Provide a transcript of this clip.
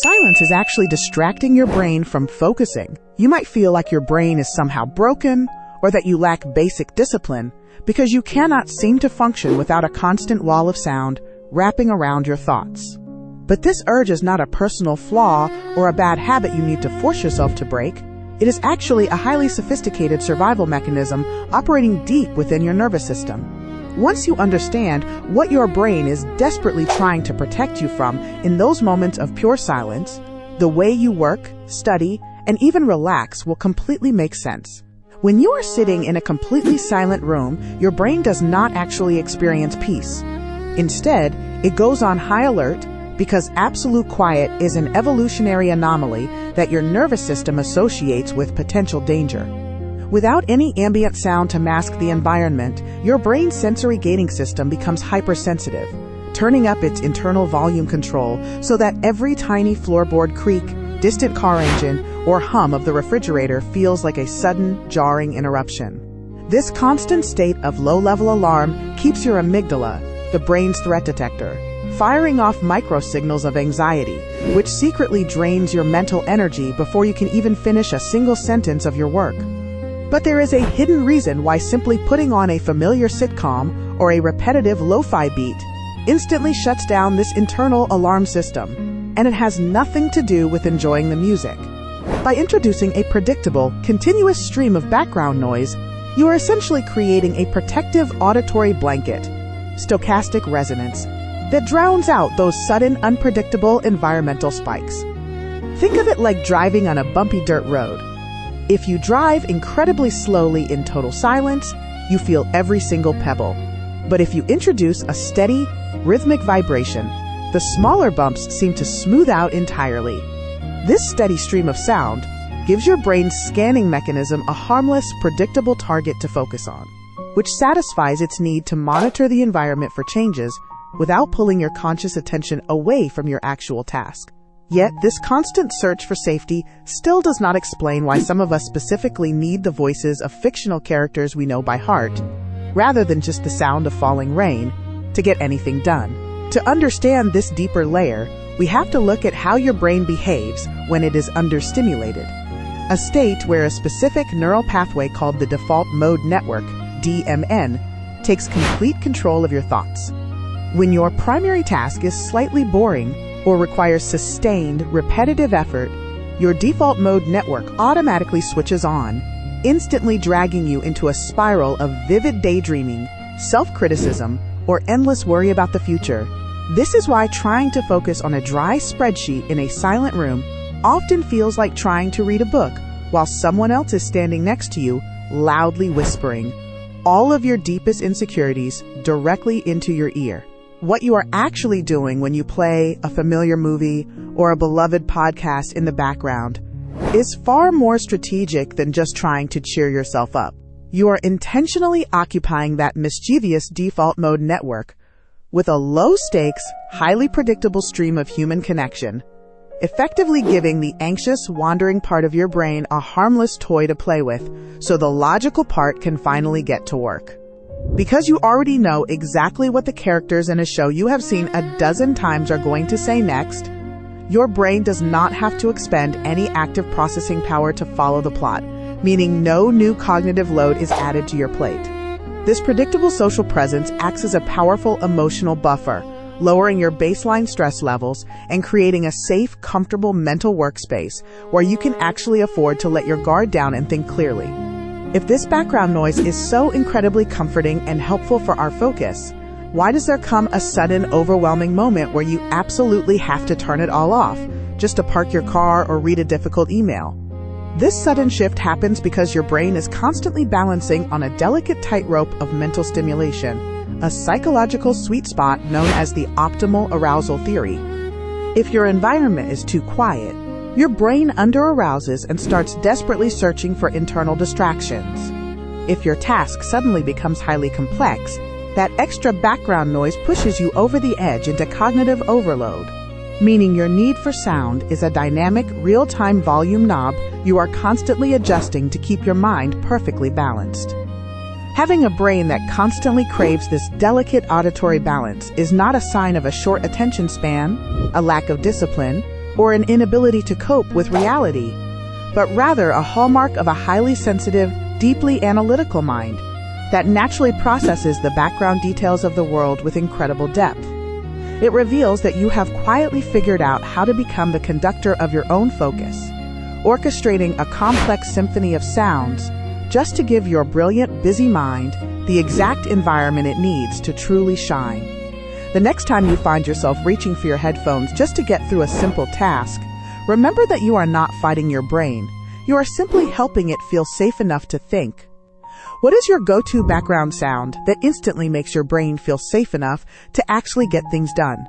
Silence is actually distracting your brain from focusing. You might feel like your brain is somehow broken or that you lack basic discipline because you cannot seem to function without a constant wall of sound wrapping around your thoughts. But this urge is not a personal flaw or a bad habit you need to force yourself to break. It is actually a highly sophisticated survival mechanism operating deep within your nervous system. Once you understand what your brain is desperately trying to protect you from in those moments of pure silence, the way you work, study, and even relax will completely make sense. When you are sitting in a completely silent room, your brain does not actually experience peace. Instead, it goes on high alert because absolute quiet is an evolutionary anomaly that your nervous system associates with potential danger. Without any ambient sound to mask the environment, your brain's sensory gating system becomes hypersensitive, turning up its internal volume control so that every tiny floorboard creak, distant car engine, or hum of the refrigerator feels like a sudden, jarring interruption. This constant state of low-level alarm keeps your amygdala, the brain's threat detector, firing off microsignals of anxiety, which secretly drains your mental energy before you can even finish a single sentence of your work. But there is a hidden reason why simply putting on a familiar sitcom or a repetitive lo-fi beat instantly shuts down this internal alarm system, and it has nothing to do with enjoying the music. By introducing a predictable, continuous stream of background noise, you are essentially creating a protective auditory blanket, stochastic resonance, that drowns out those sudden, unpredictable environmental spikes. Think of it like driving on a bumpy dirt road. If you drive incredibly slowly in total silence, you feel every single pebble. But if you introduce a steady, rhythmic vibration, the smaller bumps seem to smooth out entirely. This steady stream of sound gives your brain's scanning mechanism a harmless, predictable target to focus on, which satisfies its need to monitor the environment for changes without pulling your conscious attention away from your actual task. Yet, this constant search for safety still does not explain why some of us specifically need the voices of fictional characters we know by heart, rather than just the sound of falling rain, to get anything done. To understand this deeper layer, we have to look at how your brain behaves when it is understimulated, a state where a specific neural pathway called the default mode network, DMN, takes complete control of your thoughts. When your primary task is slightly boring or requires sustained, repetitive effort, your default mode network automatically switches on, instantly dragging you into a spiral of vivid daydreaming, self-criticism, or endless worry about the future. This is why trying to focus on a dry spreadsheet in a silent room often feels like trying to read a book while someone else is standing next to you, loudly whispering all of your deepest insecurities directly into your ear. What you are actually doing when you play a familiar movie or a beloved podcast in the background is far more strategic than just trying to cheer yourself up. You are intentionally occupying that mischievous default mode network with a low-stakes, highly predictable stream of human connection, effectively giving the anxious, wandering part of your brain a harmless toy to play with so the logical part can finally get to work. Because you already know exactly what the characters in a show you have seen a dozen times are going to say next, your brain does not have to expend any active processing power to follow the plot, meaning no new cognitive load is added to your plate. This predictable social presence acts as a powerful emotional buffer, lowering your baseline stress levels and creating a safe, comfortable mental workspace where you can actually afford to let your guard down and think clearly. If this background noise is so incredibly comforting and helpful for our focus, why does there come a sudden, overwhelming moment where you absolutely have to turn it all off, just to park your car or read a difficult email? This sudden shift happens because your brain is constantly balancing on a delicate tightrope of mental stimulation, a psychological sweet spot known as the optimal arousal theory. If your environment is too quiet, your brain under-arouses and starts desperately searching for internal distractions. If your task suddenly becomes highly complex, that extra background noise pushes you over the edge into cognitive overload, meaning your need for sound is a dynamic, real-time volume knob you are constantly adjusting to keep your mind perfectly balanced. Having a brain that constantly craves this delicate auditory balance is not a sign of a short attention span, a lack of discipline, or an inability to cope with reality, but rather a hallmark of a highly sensitive, deeply analytical mind that naturally processes the background details of the world with incredible depth. It reveals that you have quietly figured out how to become the conductor of your own focus, orchestrating a complex symphony of sounds just to give your brilliant, busy mind the exact environment it needs to truly shine. The next time you find yourself reaching for your headphones just to get through a simple task, remember that you are not fighting your brain. You are simply helping it feel safe enough to think. What is your go-to background sound that instantly makes your brain feel safe enough to actually get things done?